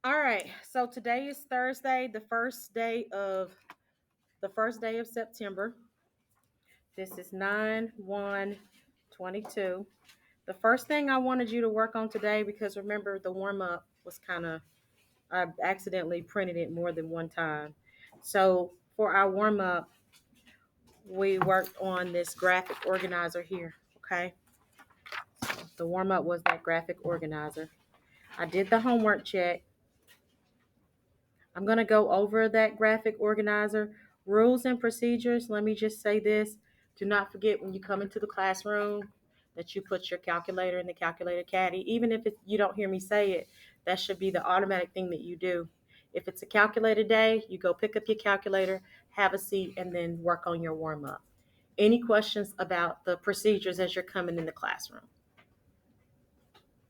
All right, so today is Thursday, the first day of September. This is 9/1/22. The first thing I wanted you to work on today, because remember the warm-up was I accidentally printed it more than one time. So for our warm-up, we worked on this graphic organizer here, okay? So the warm-up was that graphic organizer. I did the homework check. I'm going to go over that graphic organizer. Rules and procedures. Let me just say this. Do not forget when you come into the classroom that you put your calculator in the calculator caddy. Even if you don't hear me say it, that should be the automatic thing that you do. If it's a calculator day, you go pick up your calculator, have a seat, and then work on your warm-up. Any questions about the procedures as you're coming in the classroom?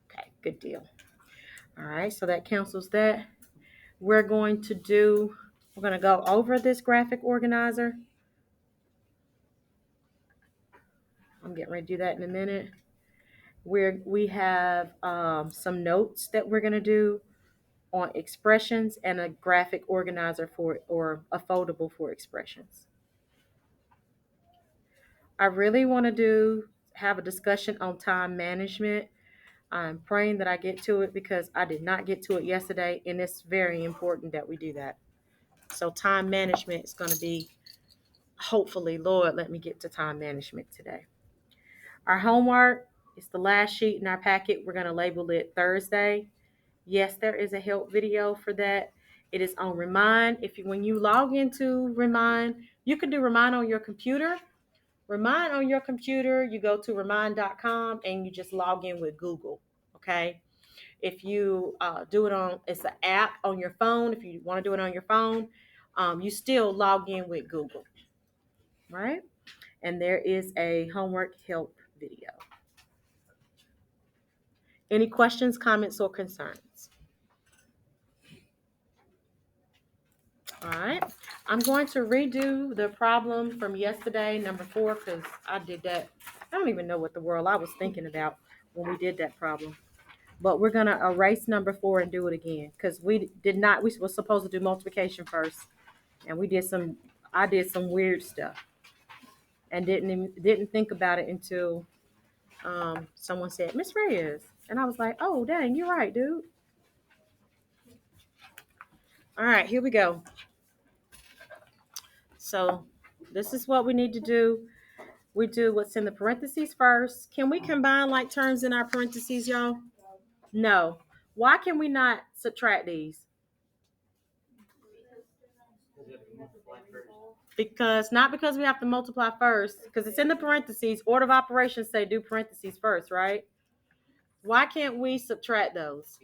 Okay, good deal. All right, so that cancels that. We're going to go over this graphic organizer. I'm getting ready to do that in a minute. We have some notes that we're going to do on expressions and a graphic organizer or a foldable for expressions. I really want to have a discussion on time management. I'm praying that I get to it because I did not get to it yesterday, and it's very important that we do that. So time management is going to be, hopefully, Lord, let me get to time management today. Our homework is the last sheet in our packet. We're going to label it Thursday. Yes, there is a help video for that. It is on Remind. When you log into Remind, you can do Remind on your computer. Remind on your computer, you go to remind.com and you just log in with Google. Okay. If you do it it's an app on your phone. If you want to do it on your phone, you still log in with Google. Right? And there is a homework help video. Any questions, comments, or concerns? All right. I'm going to redo the problem from yesterday, number 4, because I did that. I don't even know what the world I was thinking about when we did that problem. But we're going to erase number 4 and do it again because we were supposed to do multiplication first. And I did some weird stuff and didn't think about it until someone said, Miss Reyes. And I was like, oh, dang, you're right, dude. All right, here we go. So this is what we need to do. We do what's in the parentheses first. Can we combine like terms in our parentheses, y'all? No. Why can we not subtract these? Not because we have to multiply first, because it's in the parentheses. Order of operations say do parentheses first, right? Why can't we subtract those?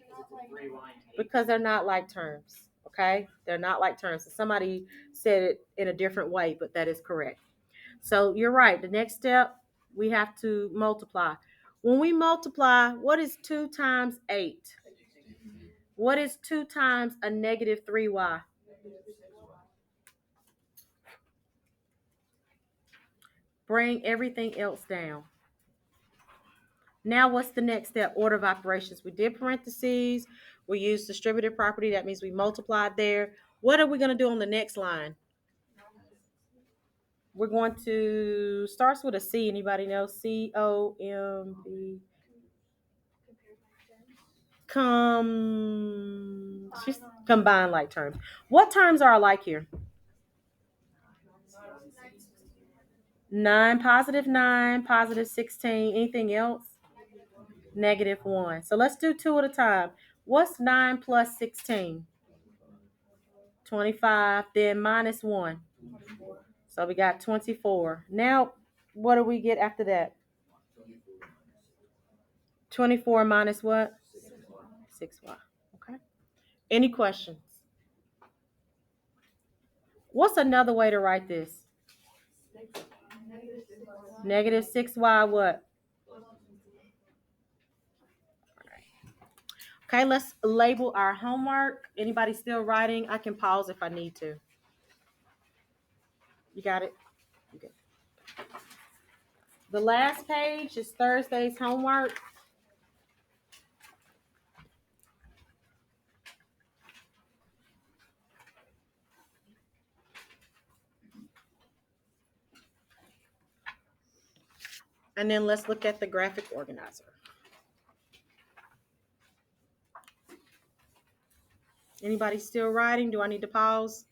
Because they're not like terms, okay? They're not like terms. So somebody said it in a different way, but that is correct. So you're right. The next step, we have to multiply. When we multiply, what is 2 times 8? What is 2 times a negative 3y? Bring everything else down. Now, what's the next step? Order of operations. We did parentheses. We used distributive property. That means we multiplied there. What are we going to do on the next line? We're going to, starts with a C. Anybody know? COMB. Combine like terms. What terms are alike here? 9, positive 9, positive 16. Anything else? Negative 1. So let's do 2 at a time. What's 9 plus 16? 25. Then minus 1. So we got 24. Now, what do we get after that? 24 minus what? 6y. Okay. Any questions? What's another way to write this? Negative 6y what? Okay, let's label our homework. Anybody still writing? I can pause if I need to. You got it? Okay. The last page is Thursday's homework. And then let's look at the graphic organizer. Anybody still writing? Do I need to pause?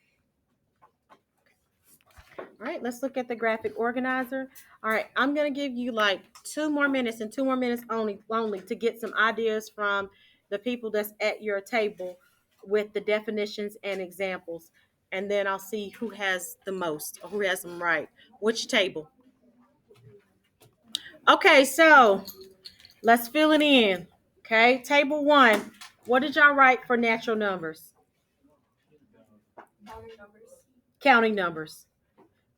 All right, let's look at the graphic organizer. All right, I'm going to give you like 2 more minutes and 2 more minutes only to get some ideas from the people that's at your table with the definitions and examples. And then I'll see who has the most or who has them right. Which table? Okay, so let's fill it in. Okay, table 1. What did y'all write for natural numbers? Counting numbers. Counting numbers.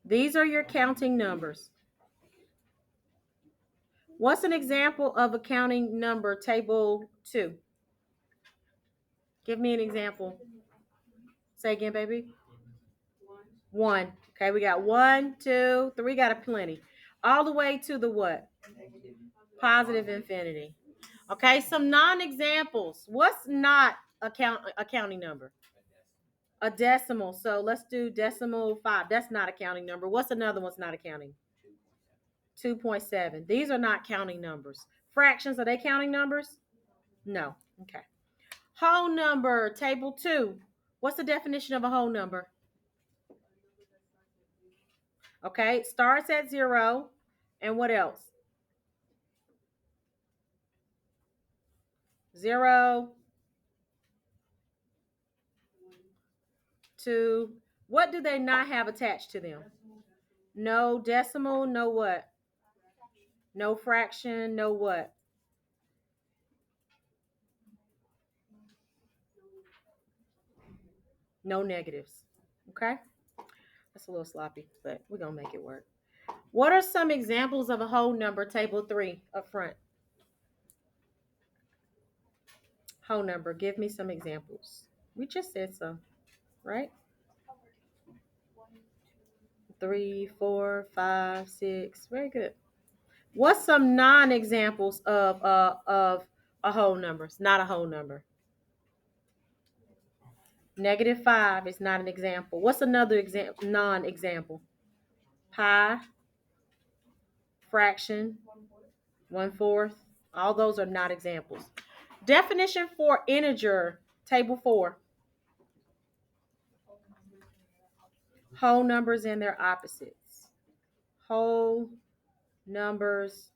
These are your counting numbers. What's an example of a counting number, table 2? Give me an example. Say again, baby. 1. Okay, we got 1, 2, 3. We got a plenty. All the way to the what? Positive infinity. Okay, some non-examples. What's not a counting number? A decimal. So let's do decimal 5. That's not a counting number. What's another one's not a counting? 2.7. These are not counting numbers. Fractions, are they counting numbers? No. Okay. Whole number, table 2. What's the definition of a whole number? Okay, it starts at 0. And what else? 0, 2. What do they not have attached to them? No decimal, no what? No fraction, no what? No negatives. Okay? That's a little sloppy, but we're going to make it work. What are some examples of a whole number, table 3 up front? Whole number. Give me some examples. We just said so, right? 3, 4, 5, 6. Very good. What's some non-examples of a whole number? It's not a whole number. -5 is not an example. What's another non-example? Pi, fraction, 1/4. All those are not examples. Definition for integer, table 4. Whole numbers and their opposites. Whole numbers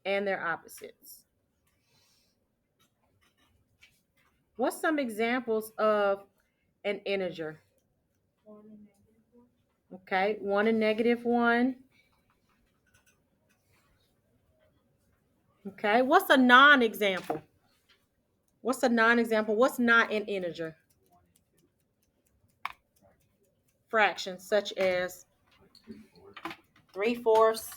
and their opposites. What's some examples of an integer? Okay, 1 and -1. Okay, what's a non-example? What's a non-example? What's not an integer? Fractions such as 3/4.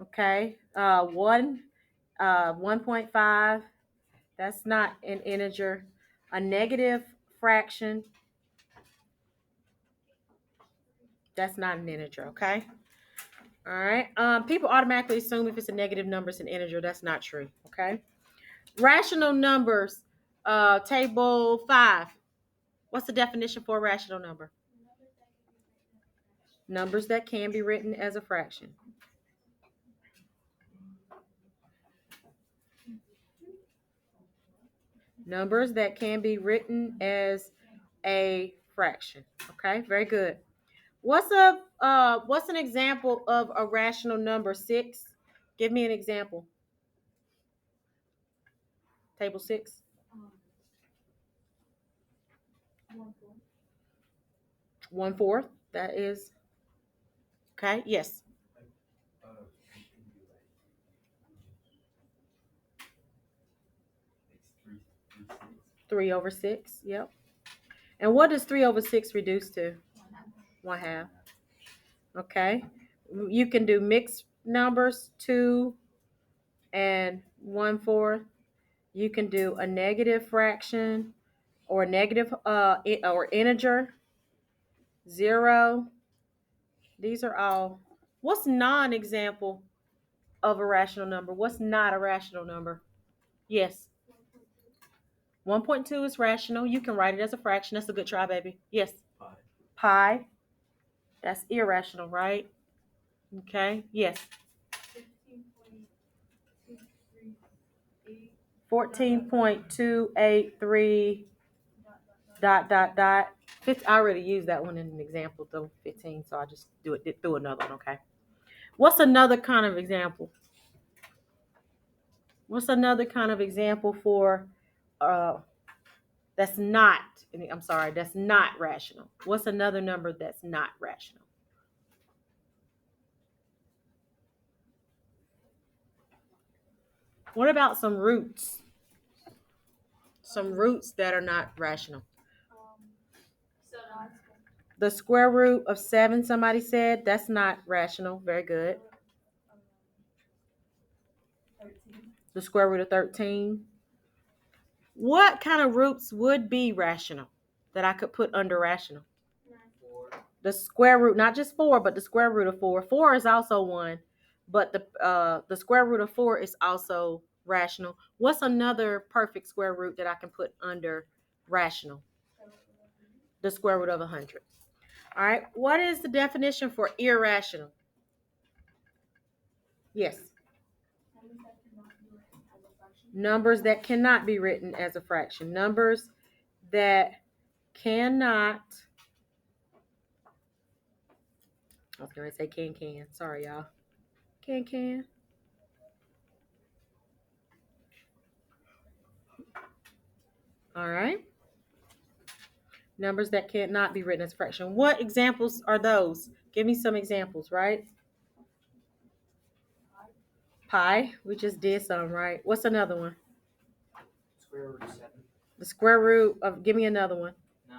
Okay, 1.5. That's not an integer. A negative fraction. That's not an integer. Okay. All right. People automatically assume if it's a negative number, it's an integer. That's not true. Okay. Rational numbers. Table 5. What's the definition for a rational number? Numbers that can be written as a fraction. Numbers that can be written as a fraction. Okay, very good. What's an example of a rational number? 6. Give me an example. Table 6. 1/4. That is okay. Yes. 3/6. Yep. And what does 3/6 reduce to? 1/2. Okay. You can do mixed numbers, 2 and 1/4. You can do a negative fraction or a negative or integer, 0. These are all. What's non-example of a rational number? What's not a rational number? Yes. 1.2 is rational. You can write it as a fraction. That's a good try, baby. Yes. Pi. That's irrational, right? Okay. Yes. 14.283 ... I already used that one in an example, though, 15, so I just did through another one, okay? What's another kind of example? What's another kind of example for that's not, that's not rational? What's another number that's not rational? What about some roots? Some roots that are not rational. The square root of 7, somebody said, that's not rational. Very good. The square root of 13. What kind of roots would be rational that I could put under rational? The square root, not just 4, but the square root of 4. 4 is also 1, but the square root of 4 is also rational. What's another perfect square root that I can put under rational? The square root of 100. All right. What is the definition for irrational? Yes. Numbers that cannot be written as a fraction. Numbers that cannot. I was going to say can. Sorry, y'all. Can. All right. Numbers that cannot be written as a fraction. What examples are those? Give me some examples, right? Pi. We just did some, right? What's another one? Square root of 7. The square root of, give me another one. 9.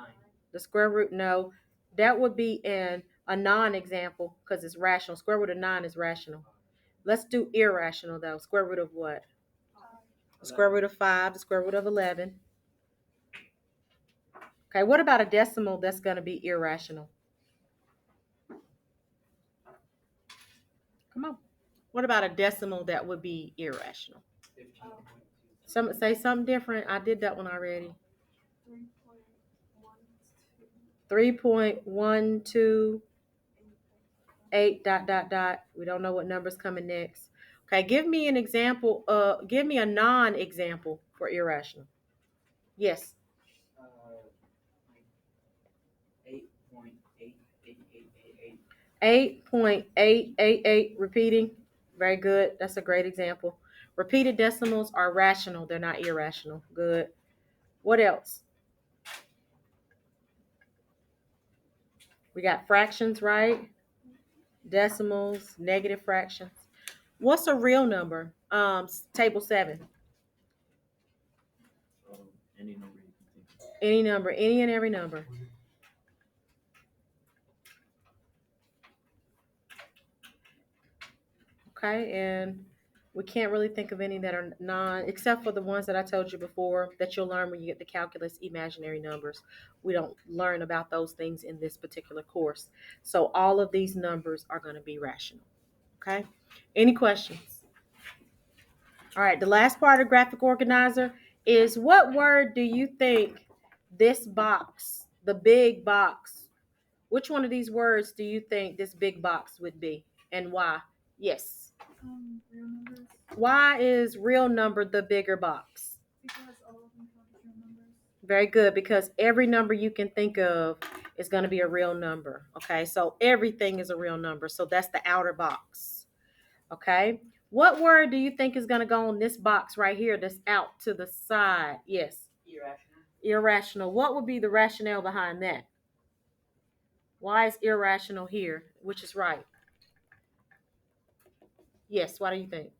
The square root, no. That would be a non-example because it's rational. Square root of 9 is rational. Let's do irrational, though. Square root of what? The square root of 5, the square root of 11. Okay, what about a decimal that's going to be irrational? Come on. What about a decimal that would be irrational? 15.2. Say something different. I did that one already. 3.128 ... We don't know what number's coming next. Okay, give me an example. Give me a non-example for irrational. Yes. 8.88888. 8.888. Repeating. Very good. That's a great example. Repeated decimals are rational. They're not irrational. Good. What else? We got fractions, right? Decimals, negative fractions. What's a real number? Table 7. Any number you can think of. Any number, any and every number. Okay, and we can't really think of any that are except for the ones that I told you before that you'll learn when you get the calculus imaginary numbers. We don't learn about those things in this particular course. So all of these numbers are going to be rational. Okay, any questions? All right, the last part of graphic organizer is what word do you think this box, the big box, which one of these words do you think this big box would be and why? Yes. Real numbers. Why is real number the bigger box? Because all of them count as real numbers. Very good, because every number you can think of is going to be a real number. Okay, so everything is a real number. So that's the outer box. Okay, what word do you think is going to go on this box right here that's out to the side? Yes. Irrational. Irrational. What would be the rationale behind that? Why is irrational here? Which is right? Yes, what do you think?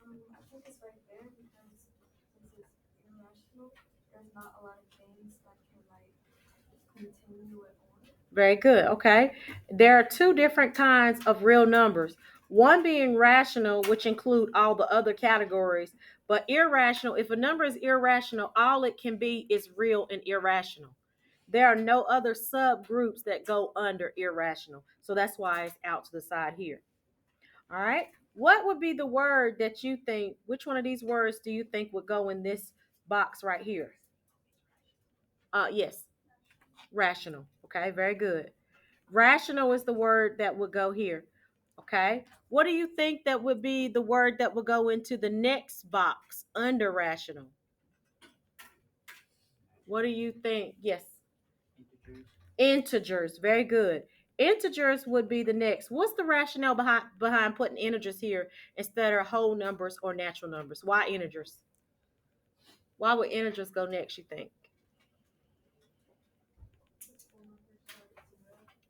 I think it's right there because since it's irrational, there's not a lot of things that can continue it on. Very good. Okay. There are two different kinds of real numbers. One being rational, which include all the other categories, but irrational. If a number is irrational, all it can be is real and irrational. There are no other subgroups that go under irrational. So that's why it's out to the side here. All right. What would be the word that you think, which one of these words do you think would go in this box right here? Yes. Rational. Okay. Very good. Rational is the word that would go here. Okay. What do you think that would be the word that would go into the next box under rational? What do you think? Yes. Integers. Integers. Very good. Integers would be the next. What's the rationale behind putting integers here instead of whole numbers or natural numbers? Why integers? Why would integers go next, you think?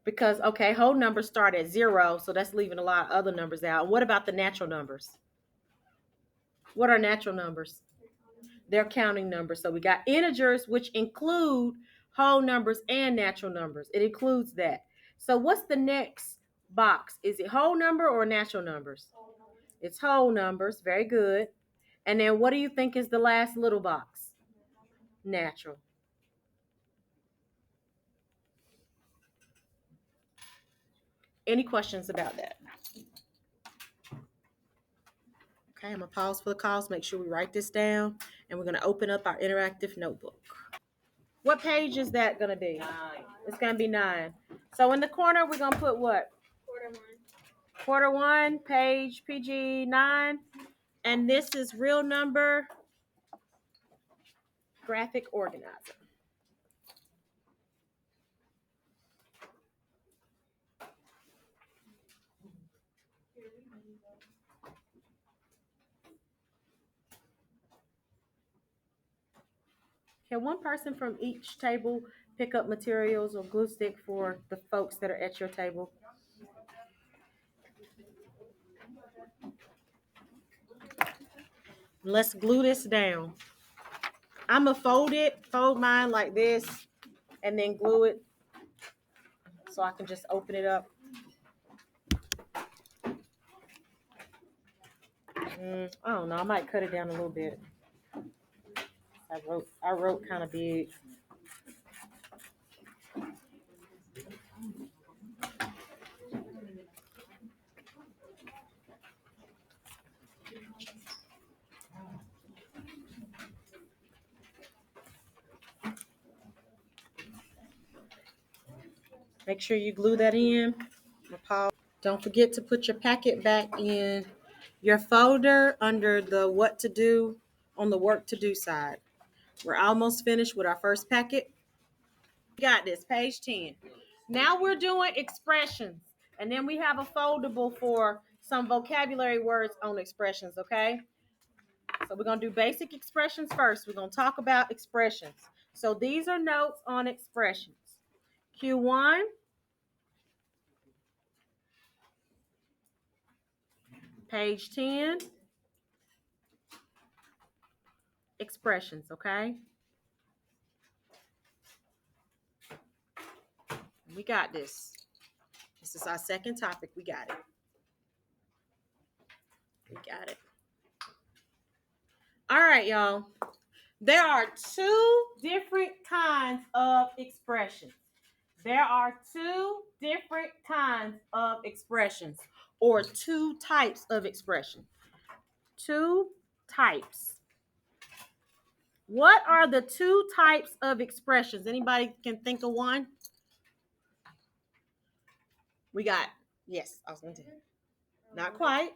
Because, okay, whole numbers start at 0, so that's leaving a lot of other numbers out. What about the natural numbers? What are natural numbers? They're counting numbers. So we got integers, which include whole numbers and natural numbers. It includes that. So what's the next box? Is it whole number or natural numbers? It's whole numbers. Very good. And then what do you think is the last little box? Natural. Any questions about that? Okay, I'm going to pause for the calls. Make sure we write this down. And we're going to open up our interactive notebook. What page is that going to be? 9. It's going to be 9. So in the corner, we're going to put what? Quarter 1, page PG 9. And this is real number graphic organizer. Can one person from each table pick up materials or glue stick for the folks that are at your table? Let's glue this down. I'm going to fold mine like this, and then glue it so I can just open it up. I don't know. I might cut it down a little bit. I wrote kind of big. Make sure you glue that in. Don't forget to put your packet back in your folder under the what to do on the work to do side. We're almost finished with our first packet. We got this, page 10. Now we're doing expressions. And then we have a foldable for some vocabulary words on expressions, okay? So we're going to do basic expressions first. We're going to talk about expressions. So these are notes on expressions. Q1. Page 10. Expressions, okay? We got this. This is our second topic. We got it. We got it. All right, y'all. There are two different kinds of expressions. There are two different kinds of expressions, or two types of expression. Two types. What are the two types of expressions? Anybody can think of one? We got, yes, I was going to. Not quite.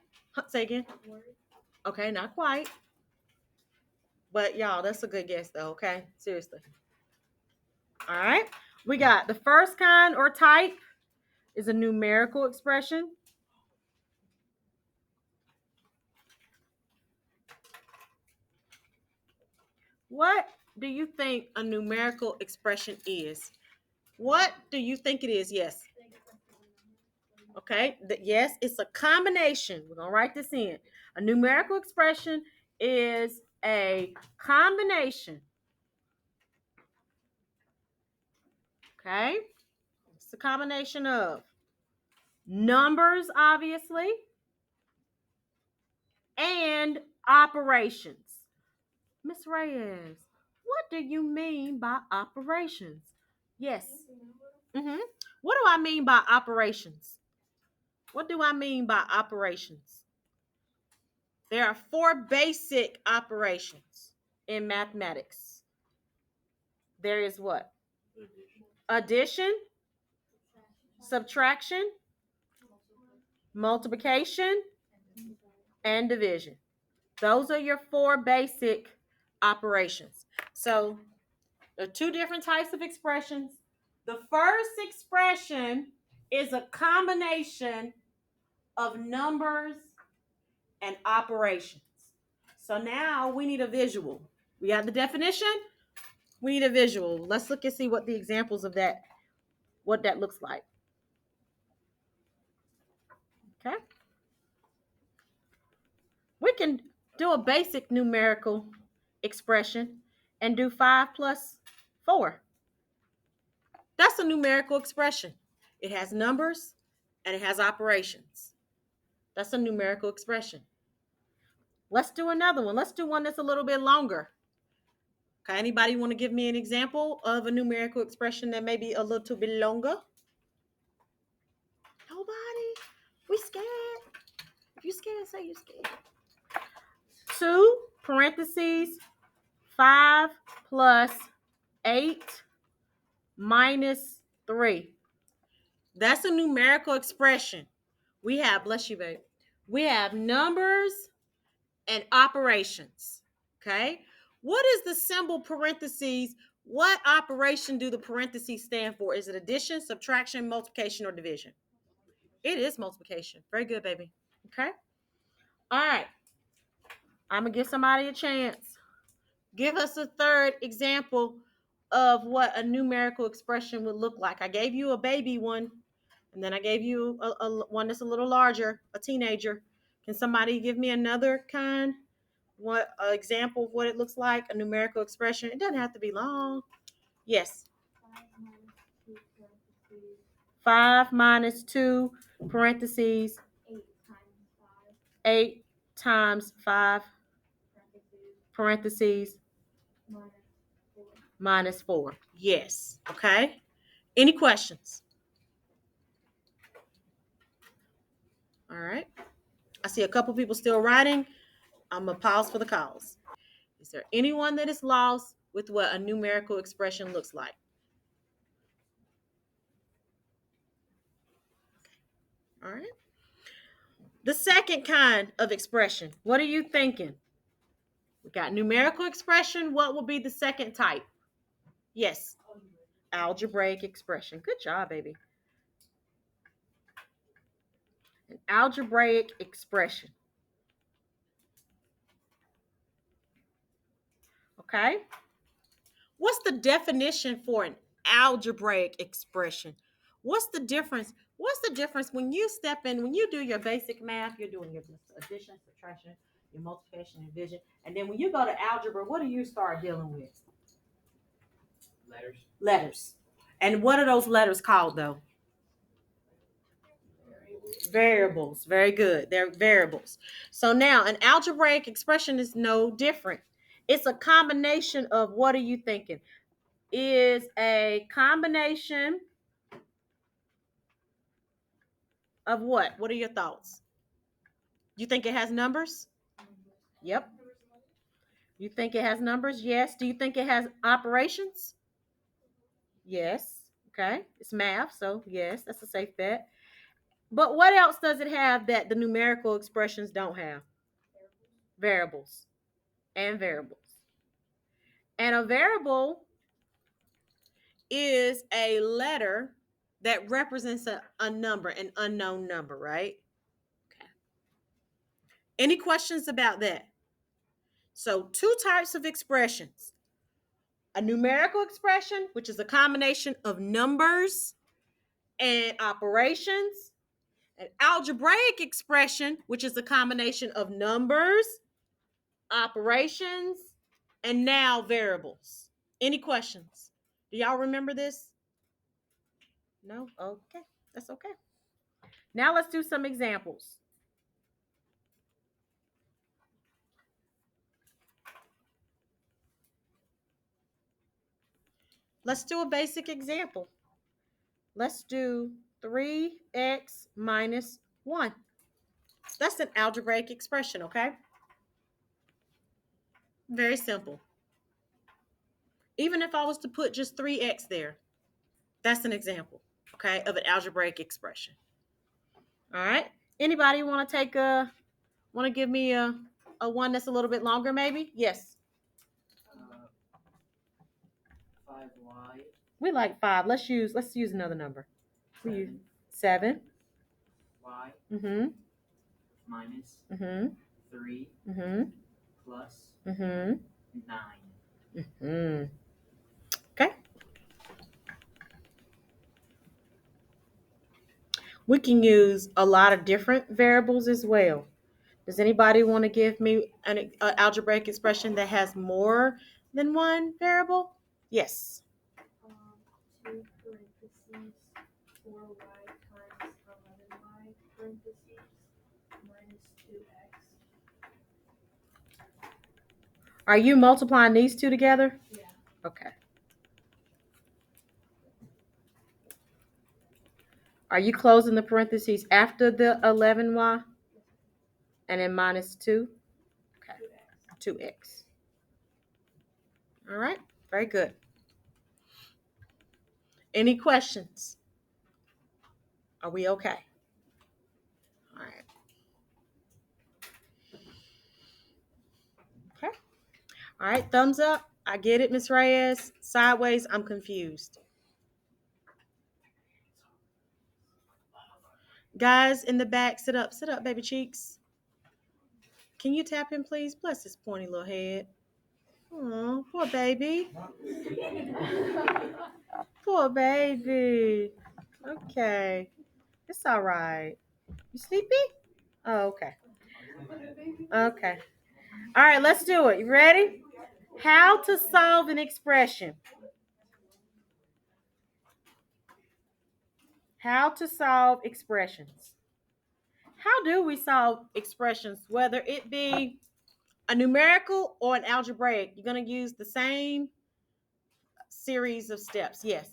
Say again. Okay, not quite. But y'all, that's a good guess though, okay? Seriously. All right. We got the first kind or type is a numerical expression. What do you think a numerical expression is? What do you think it is? Yes. Okay. Yes, it's a combination. We're going to write this in. A numerical expression is a combination. Okay. It's a combination of numbers, obviously, and operations. Miss Reyes, what do you mean by operations? Yes. What do I mean by operations? What do I mean by operations? There are 4 basic operations in mathematics. There is what? Addition, subtraction, multiplication, and division. Those are your four basic operations. So there are two different types of expressions. The first expression is a combination of numbers and operations. So now we need a visual. We got the definition. We need a visual. Let's look and see what the examples of that, what that looks like. Okay. We can do a basic numerical expression and do 5 plus 4. That's a numerical expression. It has numbers and it has operations. That's a numerical expression. Let's do another one. Let's do one that's a little bit longer. Okay, anybody want to give me an example of a numerical expression that may be a little bit longer? Nobody? We scared? If you scared, say you scared. 2 parentheses 5 plus 8 minus 3. That's a numerical expression. We have, bless you, babe. We have numbers and operations. Okay. What is the symbol parentheses? What operation do the parentheses stand for? Is it addition, subtraction, multiplication, or division? It is multiplication. Very good, baby. Okay. All right. I'm going to give somebody a chance. Give us a third example of what a numerical expression would look like. I gave you a baby one, and then I gave you a one that's a little larger, a teenager. Can somebody give me another kind? What an example of what it looks like, a numerical expression? It doesn't have to be long. Yes. 5 minus 2 parentheses 8 times 5 parentheses minus 4. Yes. Okay. Any questions? All right. I see a couple people still writing. I'm going to pause for the calls. Is there anyone that is lost with what a numerical expression looks like? All right. The second kind of expression, what are you thinking? We got numerical expression. What will be the second type? Yes. Algebraic expression. Good job, baby. An algebraic expression. Okay. What's the definition for an algebraic expression? What's the difference? What's the difference when you step in, when you do your basic math, you're doing your addition, subtraction, your multiplication, and division. And then when you go to algebra, what do you start dealing with? Letters. Letters. And what are those letters called, though? Variables. Very good. They're variables. So now an algebraic expression is no different. It's a combination of, what are you thinking? Is a combination of what? What are your thoughts? You think it has numbers? Yep. You think it has numbers? Yes. Do you think it has operations? Yes. Okay. It's math, so yes, that's a safe bet. But what else does it have that the numerical expressions don't have? Variables and variables. And a variable is a letter that represents a number, an unknown number, right? Okay. Any questions about that? So 2 types of expressions. A numerical expression, which is a combination of numbers and operations. An algebraic expression, which is a combination of numbers, operations, and now variables. Any questions? Do y'all remember this? No? Okay. That's okay. Now let's do some examples. Let's do a basic example. Let's do 3x minus 1. That's an algebraic expression, okay? Very simple. Even if I was to put just 3x there, that's an example, okay, of an algebraic expression. All right. Anybody want to give me a one that's a little bit longer, maybe? Yes. 5y. We like 5. Let's use another number. 7. Y. Mm-hmm. Minus. Mm-hmm. 3. Mm-hmm. Plus. Mm-hmm. 9. Mm-hmm. Okay. We can use a lot of different variables as well. Does anybody want to give me an algebraic expression that has more than one variable? Yes. 2 parentheses 4y times 11y parentheses minus 2x. Are you multiplying these two together? Yeah. Okay. Are you closing the parentheses after the 11y? And then minus 2? Okay. 2x. All right. Very good. Any questions? Are we okay? All right. Okay. All right. Thumbs up. I get it, Miss Reyes. Sideways, I'm confused. Guys in the back, sit up. Sit up, baby cheeks. Can you tap him, please? Bless his pointy little head. Oh, poor baby. Poor baby. Okay. It's all right. You sleepy? Oh, okay. Okay. All right, let's do it. You ready? How to solve an expression. How to solve expressions. How do we solve expressions, whether it be a numerical or an algebraic? You're going to use the same series of steps. Yes.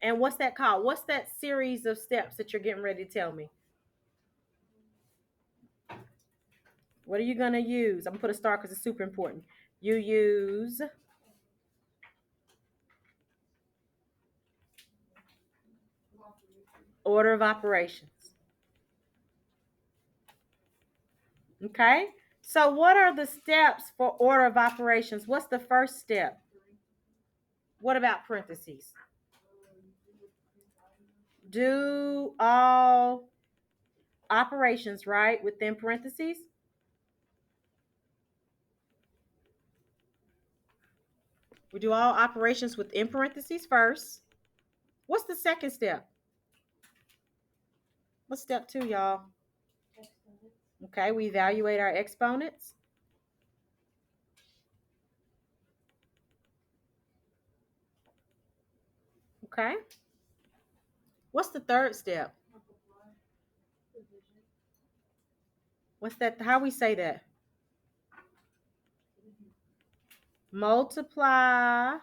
And what's that called? What's that series of steps that you're getting ready to tell me? What are you going to use? I'm going to put a star because it's super important. You use order of operations. Okay? So what are the steps for order of operations? What's the first step? What about parentheses? Do all operations, right, within parentheses? We do all operations within parentheses first. What's the second step? What's step 2, y'all? Okay, we evaluate our exponents. Okay. What's the third step? What's that? How we say that? Multiply.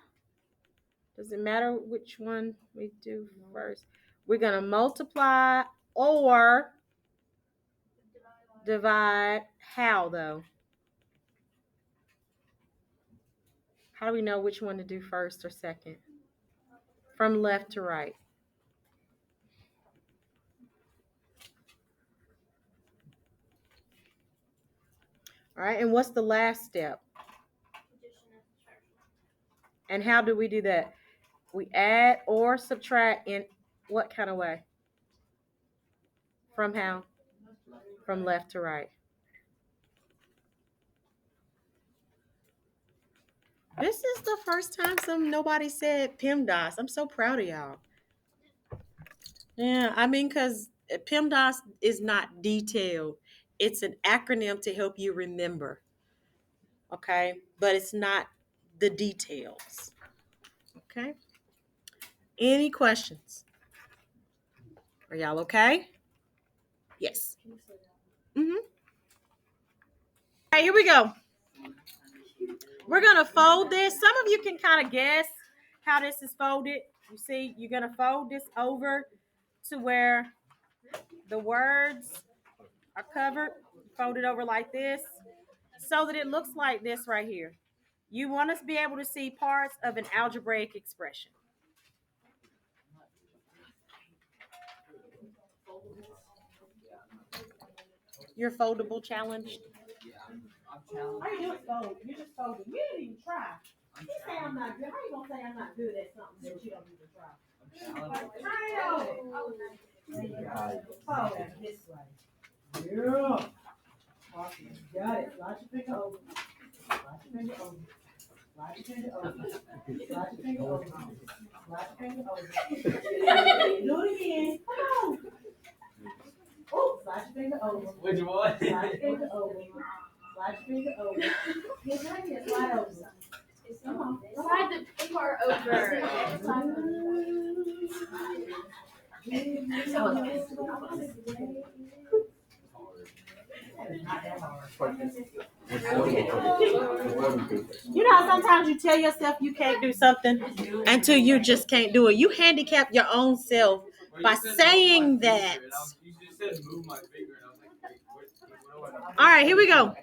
Does it matter which one we do first? We're going to multiply or divide. How, though? How do we know which one to do first or second? From left to right. All right, and what's the last step? And how do we do that? We add or subtract in what kind of way? From how? From left to right. This is the first time nobody said PEMDAS. I'm so proud of y'all. Yeah, I mean, because PEMDAS is not detailed. It's an acronym to help you remember. Okay? But it's not the details. Okay? Any questions? Are y'all okay? Yes. Mm-hmm. All right, here we go. We're going to fold this. Some of you can kind of guess how this is folded. You see, you're going to fold this over to where the words are covered. Fold it over like this so that it looks like this right here. You want us to be able to see parts of an algebraic expression. You're foldable challenged. Yeah, I'm challenged. How you just fold? You just folded. You didn't even try. You say I'm not good. How you gonna say I'm not good at something that you don't even try? Try it over. Fold it this way. Yeah. Got it. Slide your finger over. Slide your finger over. Slide your finger over. Slide your finger over. Slide your finger over. Do it again. Come on. Oh, slide your finger over. Which one? Slide your finger over. Slide your finger over. Get right here. Slide over. Come on. Slide the paper over. You know, sometimes you tell yourself you can't do something until you just can't do it. You handicap your own self by saying that. You just said move my finger, and I was like, wait, what do I do? All right, here we go.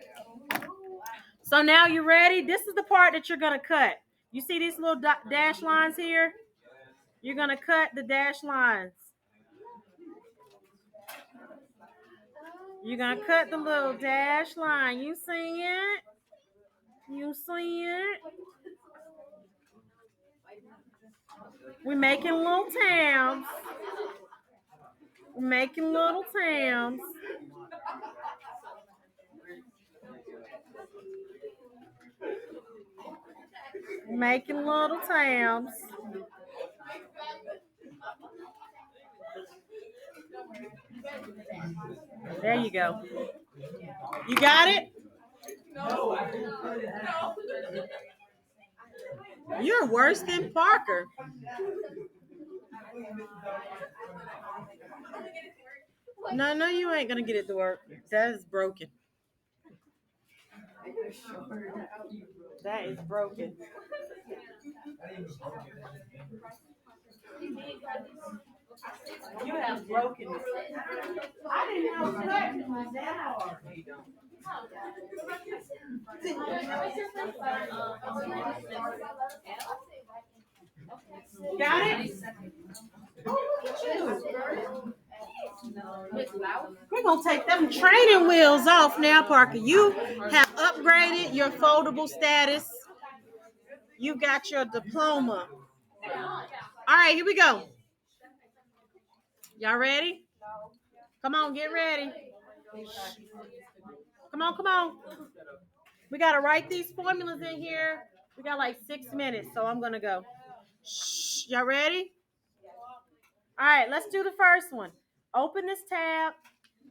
So now you ready? This is the part that you're going to cut. You see these little dash lines here? You're going to cut the dash lines. You're going to cut the little dash line. You see it? You see it? We're making little towns. We're making little towns. Making little towns. There you go. You got it? You're worse than Parker. No, you ain't gonna get it to work. That is broken. That is broken. You have broken it. I didn't know cutting was that hard. Got it? Oh, look at you. We're going to take them training wheels off now, Parker. You have upgraded your foldable status. You got your diploma. All right, here we go. Y'all ready? Come on, get ready. Come on. We got to write these formulas in here. We got like 6 minutes, so I'm going to go. Shh. Y'all ready? All right, let's do the first one. Open this tab,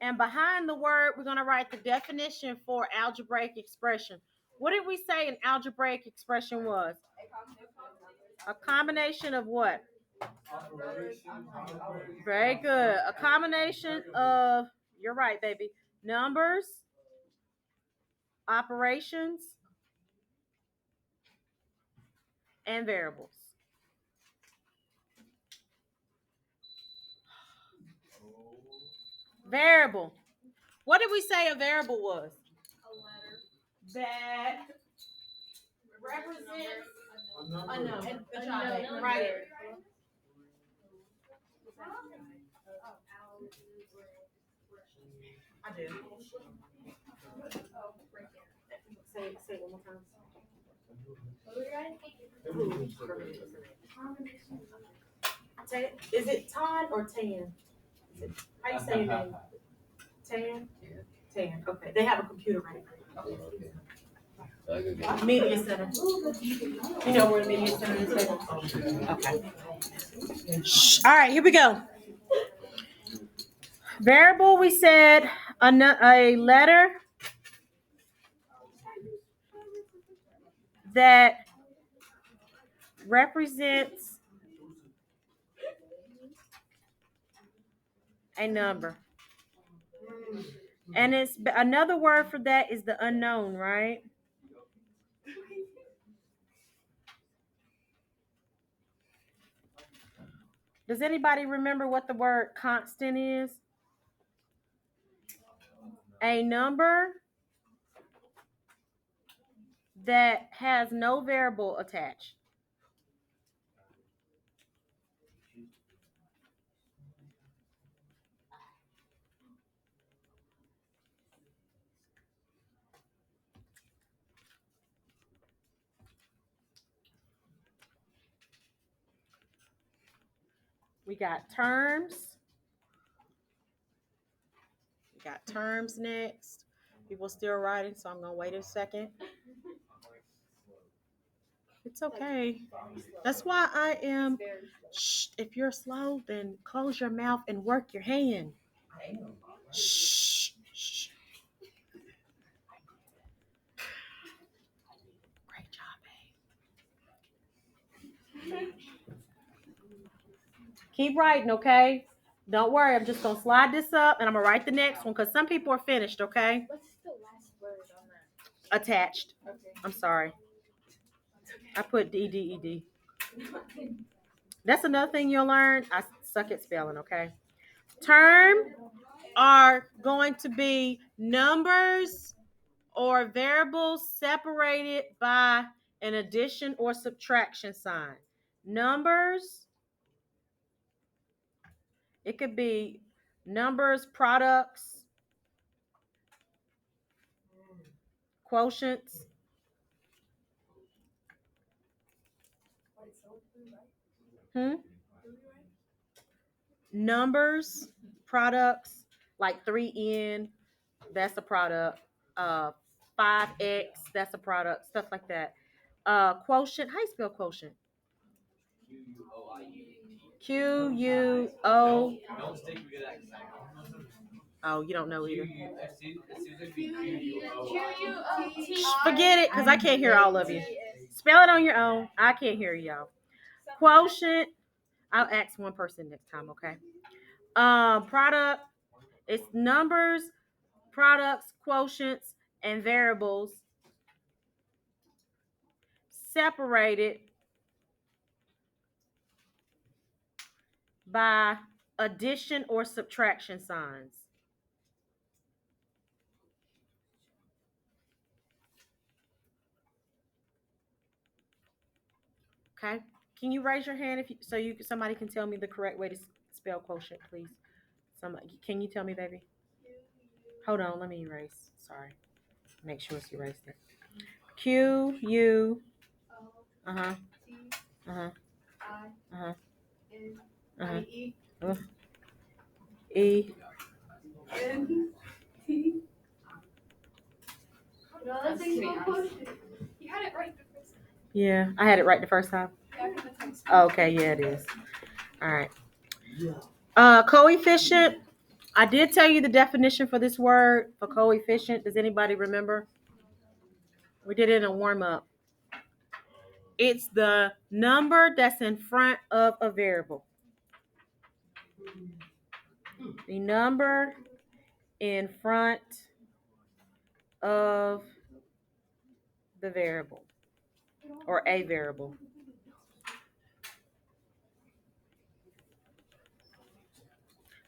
and behind the word, we're going to write the definition for algebraic expression. What did we say an algebraic expression was? A combination of what? Very good. A combination of, you're right, baby, numbers, operations, and variables. Variable. What did we say a variable was? A letter. That represents a number. Good job, baby. Right here. I do. Say it one more time. Is it Todd or Tan? How you say your name? Tan? Tan. Okay. They have a computer right now. Media Center. You know where the Media Center is? Okay. All right, here we go. Variable, we said a letter that represents a number. And it's another word for that is the unknown, right? Does anybody remember what the word constant is? A number that has no variable attached. We got terms. We got terms next. People still writing, so I'm going to wait a second. It's okay. That's why I am. Shh, if you're slow, then close your mouth and work your hand. Shh. Shh. Great job, babe. Keep writing, okay? Don't worry. I'm just going to slide this up and I'm going to write the next one because some people are finished, okay? What's the last word on that? Attached. Okay. I'm sorry. I put D-D-E-D. That's another thing you'll learn. I suck at spelling, okay? Term are going to be numbers or variables separated by an addition or subtraction sign. Numbers, it could be numbers, products, quotients. Numbers, products, like 3n, that's a product. 5x, that's a product. Stuff like that. Quotient, how you spell quotient? Q-U-O. Don't stick me to that. Oh, you don't know either. It seems like Q-U-O. Forget it, because I can't hear all of you. Spell it on your own. I can't hear y'all. Quotient. I'll ask one person next time, okay? Product. It's numbers, products, quotients, and variables separated by addition or subtraction signs. Okay? Can you raise your hand somebody can tell me the correct way to spell quotient, please? Somebody, can you tell me, baby? Hold on, let me erase. Sorry. Make sure it's erased there. Q-U. Uh-huh. Uh-huh. Uh-huh. Uh-huh. E. No, that's a quotient. You had it right the first time. Yeah, I had it right the first time. Okay, yeah, it is. All right. Coefficient. I did tell you the definition for this word, for coefficient. Does anybody remember? We did it in a warm-up. It's the number that's in front of a variable. The number in front of the variable or a variable.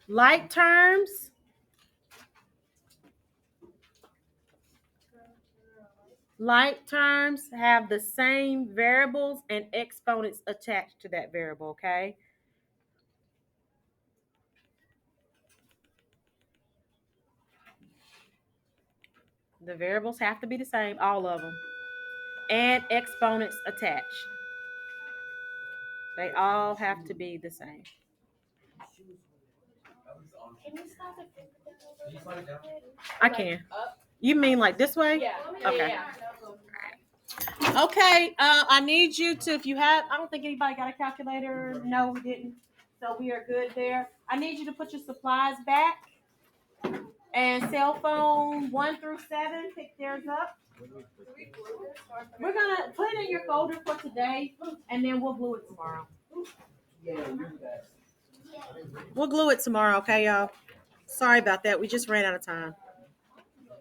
Like terms. Like terms have the same variables and exponents attached to that variable, okay? The variables have to be the same, all of them. And exponents attached. They all have to be the same. Can you stop the paper? I can. You mean like this way? Yeah. Okay. Yeah. Okay, I need you to, if you have, I don't think anybody got a calculator. No, we didn't. So we are good there. I need you to put your supplies back. And cell phone 1 through 7, pick theirs up. We're going to put it in your folder for today, and then we'll glue it tomorrow. We'll glue it tomorrow, okay, y'all? Sorry about that. We just ran out of time.